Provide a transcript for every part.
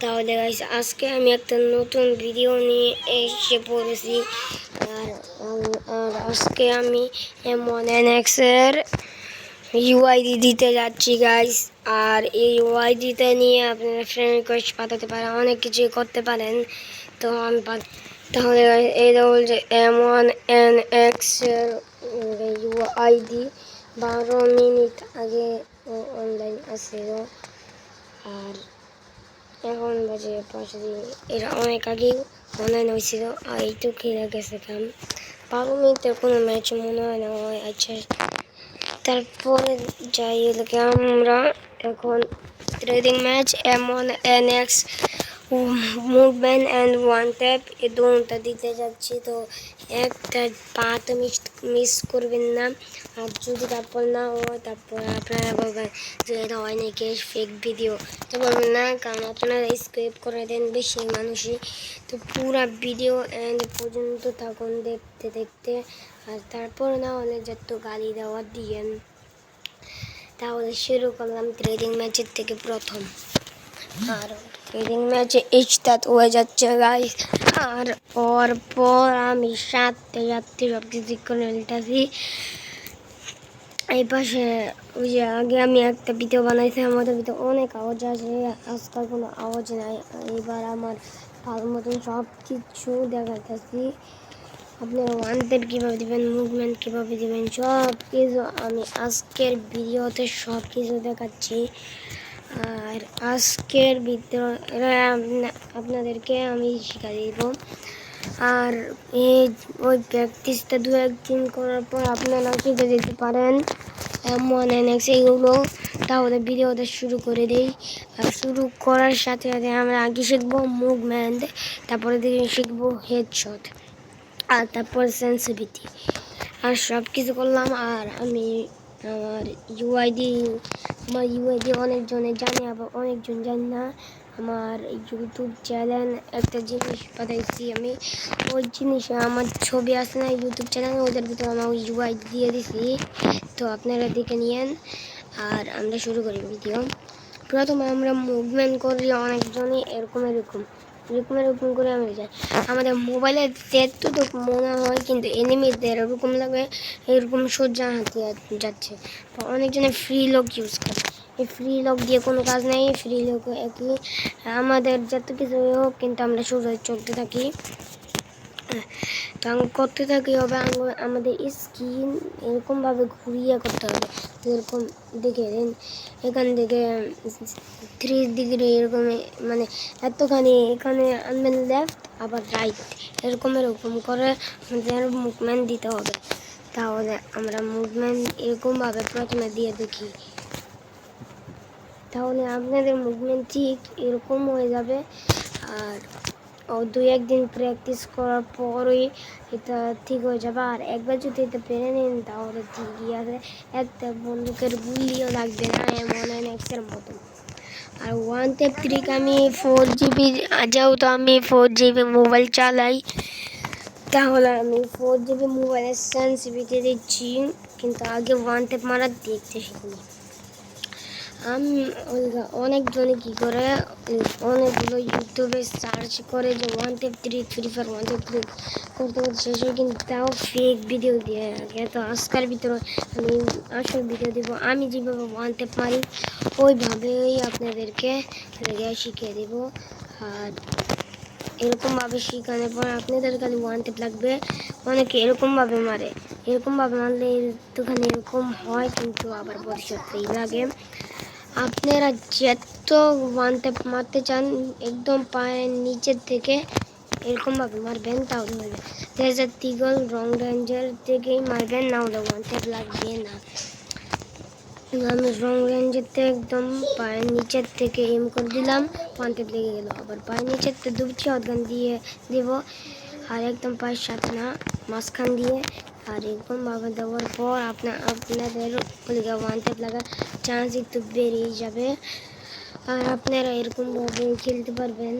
তাহলে গাইস আজকে আমি একটা নতুন ভিডিও নিয়ে এসে পড়েছি। আর আর আজকে আমি M1NX এর ইউআইডি দিতে যাচ্ছি গাইস। আর এই ইউআইডিতে নিয়ে আপনারা ফ্রেন্ড রিকোয়েস্ট পাঠাতে পারেন, অনেক কিছু করতে পারেন। তো আমি তাহলে এই যে M1NX এর ইউআইডি 12 মিনিট আগে অনলাইন আসছিল। আর এখন বাজে 5 দিন, এরা অনেক আগেই অনলাইন হয়েছিল। আর এইটুকু খেলে গেছে কাম 12 মিনিটের কোনো ম্যাচ মনে হয় না হয়। আচ্ছা, তারপরে যাই এলাকে আমরা এখন trading match M1NX movement and one tap এই দুটা দিতে যাচ্ছি। তো একটা পাতে মিস করবেন না। আর যদি তারপর না হয় তারপর আপনারা বলবেন যে এটা হয় নাকি ফেক ভিডিও, তো বলবেন না, কারণ আপনারা স্কিপ করে দেন বেশি মানুষই। তো পুরো ভিডিও এন্ড পর্যন্ত থাকুন দেখতে দেখতে। আর তারপর না হলে যত গালি দেওয়া দিয়েন। তাহলে শুরু করলাম ট্রেডিং ম্যাচের থেকে প্রথম। আর ট্রেডিং ম্যাচে স্টার্ট হয়ে যাচ্ছে গাইস। আর ওর পর আমি সাথে সাথে সব কিছু করে ফেলতেছি। এই পাশে ওই যে আগে আমি একটা ভিডিও বানাইছি, আমাদের ভিতরে অনেক আওয়াজ আছে, আজকাল কোনো আওয়াজ নাই। এবার আমার ভালো মতন সব কিছু দেখাতেছি। আপনারা ওয়ান ট্যাপ কীভাবে দেবেন, মুভমেন্ট কীভাবে দেবেন, সব কিছু আমি আজকের ভিডিওতে সব কিছু দেখাচ্ছি। আর আজকের ভিতরে আপনাদেরকে আমি শিখিয়ে দেব। আর ওই প্র্যাকটিসটা 2-1 দিন করার পর আপনারা শিখে যেতে পারেন M1NX এইগুলো। তাহলে ভিডিওটা শুরু করে দিই। আর শুরু করার সাথে সাথে আমরা আগে শিখবো মুভমেন্ট, তারপরে শিখবো হেডশট, আর তারপর সেন্সিটিভিটি, আর সব কিছু করলাম। আর আমি আমার ইউআইডি অনেকজনে জানে, আবার অনেকজন জানি না। আমার ইউটিউব চ্যানেল একটা জিনিস পাঠাইছি আমি, ওই জিনিসে আমার ছবি আছে না ইউটিউব চ্যানেলে, ওদের ভিতরে আমার ইউআইডি দিয়ে দিছি। তো আপনারা দেখে নিয়েন। আর আমরা শুরু করি ভিডিও। প্রথমে আমরা মুভমেন্ট করি অনেকজনই এরকম করে আমরা যাই। আমাদের মোবাইলে যেতটুকু মনে হয়, কিন্তু এনিমিদের এরকম লাগে এরকম সোজা হাতে যাচ্ছে। অনেকজনে ফ্রি লক ইউজ করে। এই ফ্রি লক দিয়ে কোনো কাজ নেই, ফ্রি লক একই আমাদের যত কিছু হোক, কিন্তু আমরা সোজা চলতে থাকি। তো আমি করতে থাকি হবে আমাদের স্ক্রিন এরকমভাবে ঘুরিয়ে করতে হবে। এরকম দেখে এখান থেকে 3 ডিগ্রি এরকম, মানে এতখানি এখানে আনবেন লেফট আবার রাইট, এরকম করে আমাদের মুভমেন্ট দিতে হবে। তাহলে আমরা মুভমেন্ট এরকমভাবে প্রথমে দিয়ে দেখি, তাহলে আপনাদের মুভমেন্ট ঠিক এরকম হয়ে যাবে। আর 2-1 দিন প্র্যাকটিস করার পরই এটা ঠিক হয়ে যাবে। আর একবার যদি এটা পেরে নিন তাহলে ঠিকই আছে, একটা বন্দুকের গুলিও লাগবে না M1NX এর মতো। আর ওয়ান ট্যাপ ট্রিক আমি 4GB, যেহেতু আমি 4GB মোবাইল চালাই, তাহলে আমি 4GB মোবাইলের সেন্সিটিভিটি দিচ্ছি, কিন্তু আগে ওয়ান ট্যাপ মারা দেখতে শিখিনি। আমি অনেকজনে কী করে, অনেকগুলো ইউটিউবে সার্চ করে যে one tap trick, free fire one tap trick করতে শেষ হয়, কিন্তু তাও ফেক ভিডিও দিয়ে রাখে। তো আজকের ভিতরে আমি আসল ভিডিও দেবো, আমি যেভাবে ওয়ান ট্যাপ মারি ওইভাবেই আপনাদেরকে শিখিয়ে দেবো। আর এরকমভাবে শেখানোর পর আপনাদের খালি ওয়ান ট্যাপ লাগবে। অনেকে এরকমভাবে মারে, এরকমভাবে মারলে একটুখানি এরকম হয়, কিন্তু আবার বড় লাগে। আপনারা যত ওয়ান ট্যাপ মারতে চান একদম পায়ের নিচের থেকে এরকমভাবে মারবেন, তাহলে হবে ডেজার্ট ইগল লং রেঞ্জের থেকেই মারবেন, না হলে ওয়ান ট্যাপ লাগবে না। আমি লং রেঞ্জের থেকে একদম পায়ের নিচের থেকে এম করে দিলাম, ওয়ান ট্যাপ লেগে গেল। আবার পায়ের নিচের থেকে দুটি শটগান দিয়ে দেবো, আর একদম পায়ের সাথে না মাঝখান দিয়ে। আর এরকমভাবে দেওয়ার পর আপনাদের ওয়ান ট্যাপ লাগার চান্স একটু বেড়েই যাবে। আর আপনারা এরকমভাবে খেলতে পারবেন।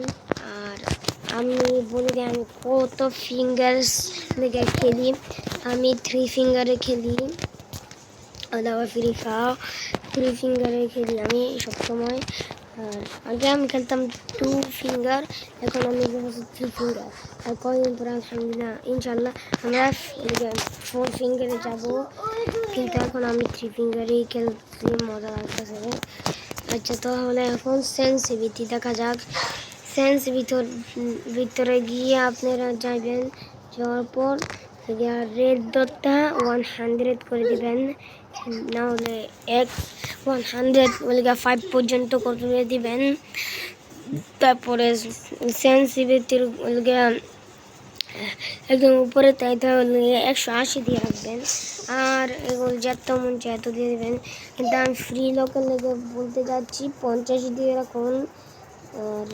আর আমি বলি যে আমি কত ফিঙ্গার্স লেগে খেলি, আমি 3 ফিঙ্গারে খেলি। আবার ফ্রি ফিঙ্গারে খেলি আমি সবসময়। আর আগে আমি খেলতাম 2 ফিঙ্গার, এখন আমি 3 ফিঙ্গার। আর কয়েকদিন পরে আলহামদুলিল্লাহ ইনশাল্লাহ আমরা 4 ফিঙ্গারে যাব, কিন্তু এখন আমি 3 ফিঙ্গারেই খেলতে মজা লাগতেছে। আচ্ছা, তাহলে এখন সেন্সিভিটি দেখা যাক। ভিতরে গিয়ে আপনারা যাবেন, যাওয়ার পর রেড ডটটা 100 করে দিবেন, না হলে 100 পর্যন্ত করে দিবেন। তারপরে সেন্সিভিটির একদম উপরে তাই তাহলে 180 দিয়ে রাখবেন। আর এগুলো যত মন চায় এত দিয়ে দেবেন, কিন্তু আমি ফ্রি লোকের লেগে বলতে যাচ্ছি 50 দিয়ে রাখুন। আর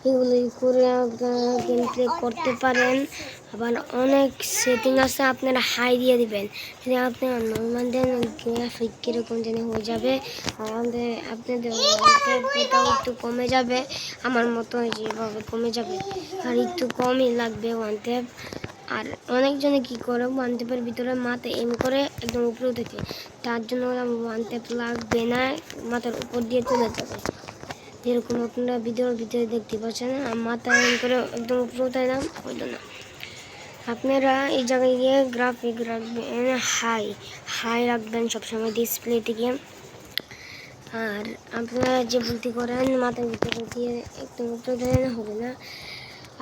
এগুলো করে গেম প্লে করতে পারেন। আবার অনেক সেটিং আছে, আপনারা হাই দিয়ে দিবেন। যদি আপনারা নর্মাল দেন গ্রাফিক কীরকম জানি হয়ে যাবে, আর আপনাদের ওটাও একটু কমে যাবে, আমার মতো যেভাবে কমে যাবে। আর একটু কমই লাগবে 1 ট্যাপ। আর অনেকজনে কী করে 1 ট্যাপের ভিতরে মাথা এম করে একদম উপরে থেকে, তার জন্য 1 ট্যাপ লাগবে না, মাথার উপর দিয়ে চলে যাবে। যেরকম আপনারা ভিডিওর ভিতরে দেখতে পাচ্ছেন, মাথা এম করে একদম উপরে উঠাই না, হইল না। আপনারা এই জায়গায় গিয়ে গ্রাফিক রাখবেন হাই রাখবেন সবসময় ডিসপ্লে থেকে। আর আপনারা যে ভুলটি করেন মাথার ভিতরে দিয়ে একদম উপরে উঠাই হবে না,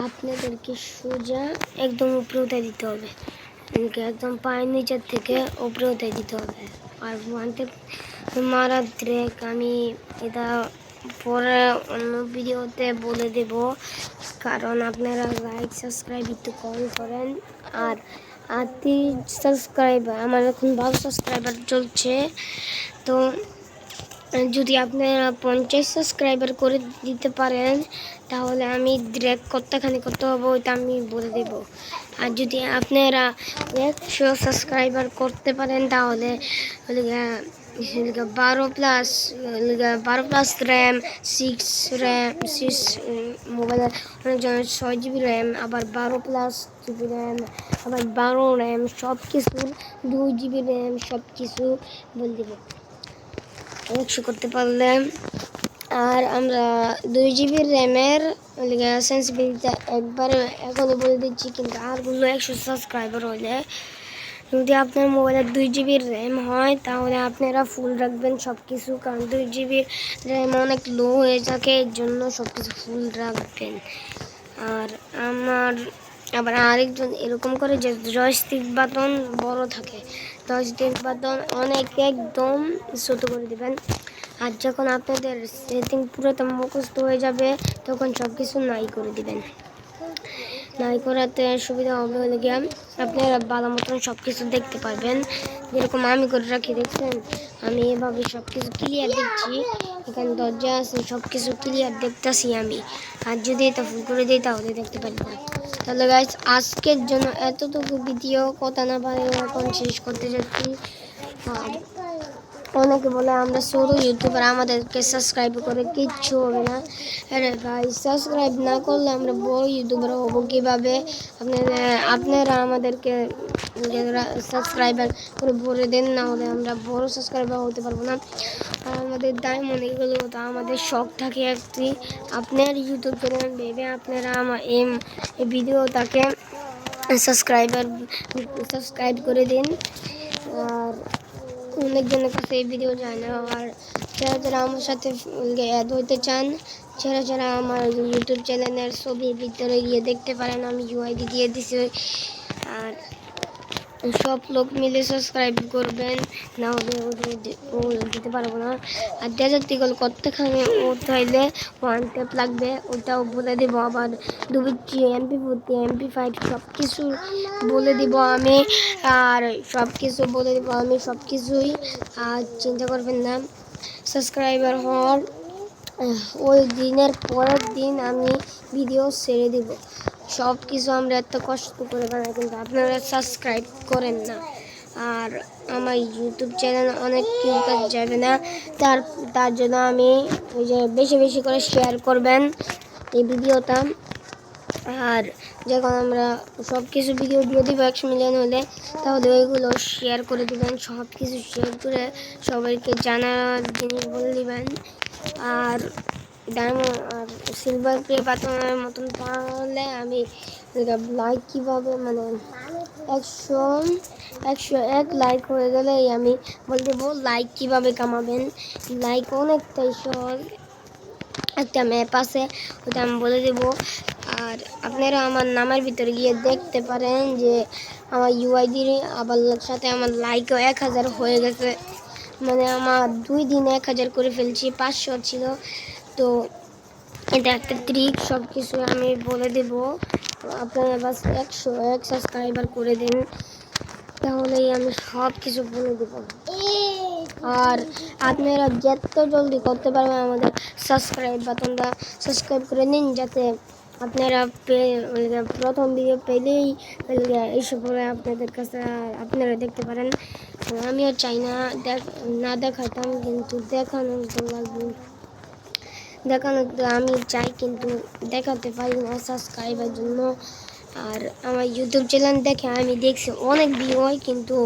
আপনাদেরকে সোজা একদম উপরে উঠাই দিতে হবে, একদম পায়ের নিচের থেকে উপরে উঠাই দিতে হবে। আর 1 ট্যাপ মারা ট্রেক আমি এটা পরে অন্য ভিডিওতে বলে দেব, কারণ আপনারা লাইক সাবস্ক্রাইব একটু কম করেন। আর 30 সাবস্ক্রাইবার, আমার এখন 12 সাবস্ক্রাইবার চলছে। তো যদি আপনারা 50 সাবস্ক্রাইবার করে দিতে পারেন, তাহলে আমি ডিরেক্ট কতখানি করতে হবে ওইটা আমি বলে দেব। আর যদি আপনারা 100 সাবস্ক্রাইবার করতে পারেন, তাহলে 12+ র্যাম, 6 মোবাইলের অনেকজনের 6 জিবি র্যাম, আবার 12+ জিবি র্যাম, আবার 12 র্যাম, সব কিছুর 2 জিবি র্যাম, সব কিছু বলে দেবো 100 করতে পারলে। আর আমরা 2 জিবি র্যামের সেন্সিটিভিটি একবারে এখনই বলে দিচ্ছি, কিন্তু আরগুলো 100 সাবস্ক্রাইবার হলে, যদি আপনার মোবাইলে 2 জিবি র্যাম হয় তাহলে আপনারা ফুল রাখবেন সব কিছু, কারণ 2 জিবি র্যাম অনেক লো হয়ে থাকে, এর জন্য সব কিছু ফুল রাখবেন। আর আবার আরেকজন এরকম করে যে জয়স্টিক বাটন বড় থাকে, জয়স্টিক বাটন অনেক একদম ছোটো করে দেবেন। আর যখন আপনাদের সেটিং পুরোটা মুখস্থ হয়ে যাবে, তখন সব কিছু নাই করে দিবেন। নাই করাতে সুবিধা হবে হলে গিয়ে আপনারা ভালো মতন সব কিছু দেখতে পারবেন, যেরকম আমি করে রাখি। দেখছেন আমি এভাবে সব কিছু ক্লিয়ার দেখছি, এখানে দরজা আছে, সব কিছু ক্লিয়ার দেখতেছি আমি। আর যদি এটা ফুল করে দিই তাহলে দেখতে পারবেন। তাহলে গাইস, আজকের জন্য এতটুকু ভিডিও, কথা না পারে এখন শেষ করতে যাচ্ছি। অনেকে বলে আমরা ছোটো ইউটিউবার, আমাদেরকে সাবস্ক্রাইব করে কিচ্ছু হবে না। আরে ভাই, সাবস্ক্রাইব না করলে আমরা বড় ইউটিউবার হবো কীভাবে? আপনারা আমাদেরকে সাবস্ক্রাইবার করে ভরে দেন, না হলে আমরা বড় সাবস্ক্রাইবার হতে পারবো না। আর আমাদের ডায়মন্ড এগুলো তো আমাদের শখ থাকে একটি, আপনার ইউটিউব চ্যানেল ভেবে আপনারা আমার এই ভিডিওটাকে সাবস্ক্রাইব করে দিন। আর অনেকজনের কাছে এই ভিডিও যায় না, আর যারা আমার সাথে অ্যাড হইতে চান, যারা আমার ইউটিউব চ্যানেলের ছবির ভিতরে গিয়ে দেখতে পারেন, আমি ইউআইডি দিয়ে দিছি। আর সব লোক মিলে সাবস্ক্রাইব করবেন, না হলে ও দিতে পারবো না। আর ডেজার্ট ইগল কতখানি উঠতে হইলে 1 ট্যাপ লাগবে, ওটাও বলে দেবো। আবার দুবিটি MP5 সব কিছু বলে দিব আমি, আর সব কিছু বলে দেবো আমি সব কিছুই। আর চিন্তা করবেন না, সাবস্ক্রাইবার হওয়ার ওই দিনের পরের দিন আমি ভিডিও ছেড়ে দেব। সব কিছু আমরা এত কষ্ট করে বানাই, কিন্তু আপনারা সাবস্ক্রাইব করেন না। আর আমার ইউটিউব চ্যানেল অনেক কেউ কাজ যাবে না, তার জন্য আমি ওই যে বেশি বেশি করে শেয়ার করবেন এই ভিডিওটা। আর যখন আমরা সব কিছু ভিডিও দিয়ে দিব 100 মিলিয়ন হলে, তাহলে ওইগুলো শেয়ার করে দেবেন, সব কিছু শেয়ার করে সবাইকে জানার জিনিস বলে দিবেন। আর ডায়মন্ড আর সিলভার প্লে বাটনের মতন পারলে আমি লাইক কীভাবে মানে 101 লাইক হয়ে গেলেই আমি বলে দেবো লাইক কীভাবে কামাবেন। লাইক অনেকটাই সহজ, একটা ম্যাপ আছে, ওটা আমি বলে দেবো। আর আপনারা আমার নামের ভিতরে গিয়ে দেখতে পারেন যে আমার ইউআইডি আবার সাথে আমার লাইকও 1000 হয়ে গেছে। মানে আমার 2 দিনে 1000 করে ফেলছি, 500 ছিল। তো এটা একটা ট্রিক, সব কিছু আমি বলে দেব। আপনারা বাস 101 সাবস্ক্রাইবার করে দিন, তাহলেই আমি সব কিছু বলে দেব। আর আপনারা যত জলদি করতে পারবেন আমাদের সাবস্ক্রাইব বাটনটা সাবস্ক্রাইব করে নিন, যাতে আপনারা প্রথম ভিডিও পেলেই এইসব আপনাদের কাছে আপনারা দেখতে পারেন। আমিও চাই না দেখাতাম, কিন্তু দেখানোর আমি চাই, কিন্তু দেখাতে পারি না সাবস্ক্রাইবের জন্য। আর আমার ইউটিউব চ্যানেল দেখে আমি দেখছি অনেক ভিউ হয়, কিন্তু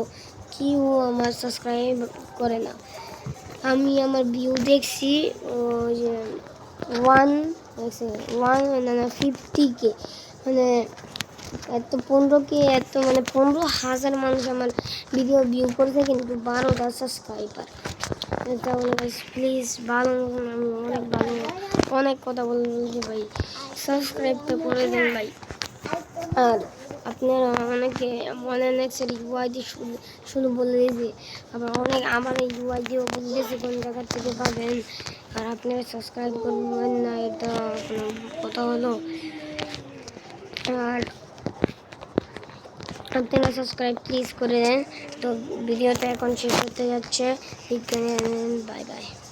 কেউ আমার সাবস্ক্রাইব করে না। আমি আমার ভিউ দেখছি যে 50K, মানে এত 15K, এত মানে 15,000 মানুষ আমার ভিডিও ভিউ করেছে, কিন্তু 12টা সাবস্ক্রাইবার। তাহলে ভাই প্লিজ ভালো, আমি অনেক কথা বলছি ভাই, সাবস্ক্রাইবটা করে দিন ভাই। আর আপনারা অনেকে নেক্সট ইউআইডি শুধু বলে দিয়েছে, আবার অনেক আমার ইউআইডিও বলে দিয়েছে কোন জায়গা থেকে পাবেন। আর আপনারা সাবস্ক্রাইব করবেন না, এটা কোনো কথা হলো? আর আপনারা সাবস্ক্রাইব প্লিজ করে দেন। তো ভিডিওটা এখন শেষ হতে যাচ্ছে, বাই বাই।